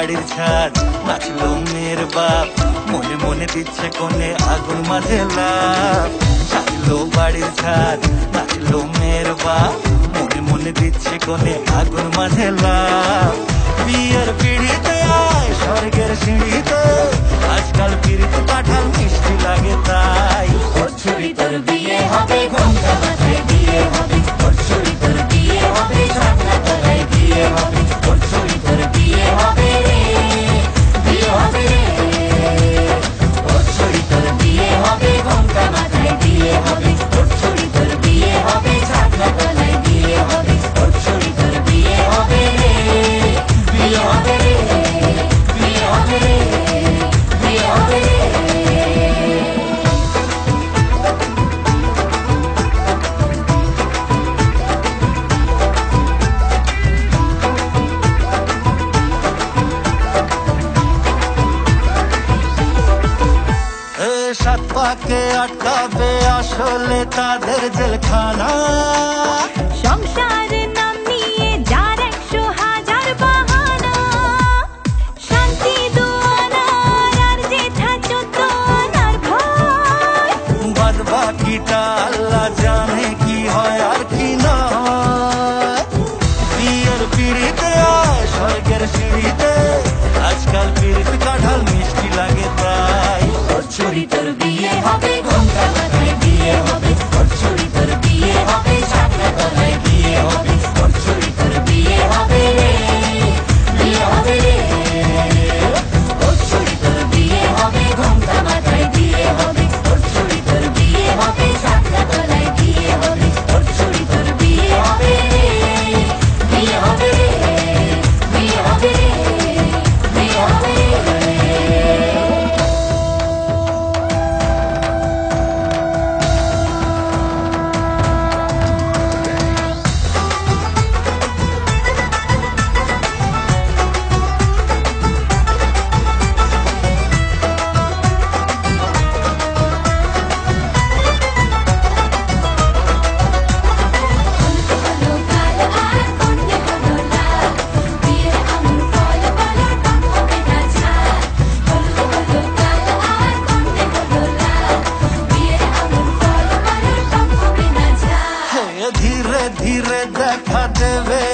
বাড়ির ছাদ, নাচলো মেয়ের বাপ, মনে মনে দিচ্ছে কোণে আগুন মাঝে লাভ। সাজলো বাড়ির ছাদ, নাচলো মেয়ের বাপ, মনে মনে দিচ্ছে কোণে আগুন মাঝে লাভ। বিয়ের পিড়িতে আয় স্বর্গের সিঁড়িতে, আজকাল পিড়িতে কাঁঠাল মিষ্টি লাগে তাই। ওর ছুরি তোর বিয়ে হবে, ঘোমটা মাথায় বিয়ে হবে। ওর ছুরি তোর বিয়ে হবে, ছাগলা তলায় বিয়ে হবে। ওর ছুরি তোর বিয়ে হবে রে, বিয়ে হবে রে। ওর ছুরি তোর বিয়ে হবে, ঘোমটা মাথায় বিয়ে হবে। ওর ছুরি তোর বিয়ে হবে, ছাগলা তলায় বিয়ে হবে। ওর ছুরি তোর বিয়ে হবে রে, বিয়ে হবে রে, বিয়ে হবে রে, বিয়ে হবে রে। সাত পাকে আটকাবে আসলে তাদের জেলখানা। সংসার নাম নিয়ে যার 100,000 বাহানা, শান্তি দুয়ানার আর জেঠা 14 আনার ভয়। বাদ বাকিটা আল্লাহ জানে কি হয় আর কি নয়। বিয়ের পিড়িতে আয় স্বর্গের সিঁড়িতে, আজকাল পিড়িতে কাঁঠাল মিষ্টি লাগে তাই। ওর ছুরি তোর বিয়ে হবে, ঘোমটা মাথায় বিয়ে হবে। ওর ছুরি তোর বিয়ে হবে, ছাগলা তলায় বিয়ে হবে। ওর ছুরি তোর বিয়ে হবে রে, বিয়ে হবে রে। ওর ছুরি তোর বিয়ে হবে, ঘোমটা মাথায় বিয়ে হবে। ওর ছুরি তোর বিয়ে হবে, ছাগলা তলায় বিয়ে হবে। ওর ছুরি তোর বিয়ে হবে রে, বিয়ে হবে রে, বিয়ে হবে রে, বিয়ে হবে রে। হলো কাল আর কন্যে হলো লাল, বিয়ের আঙুর ফল বলো টক হবে না ঝাল। হলো কাল আর কন্যে হলো লাল, বিয়ের আঙুর ফল বলো টক হবে না ঝাল। ধীরে ধীরে দেখা দেবে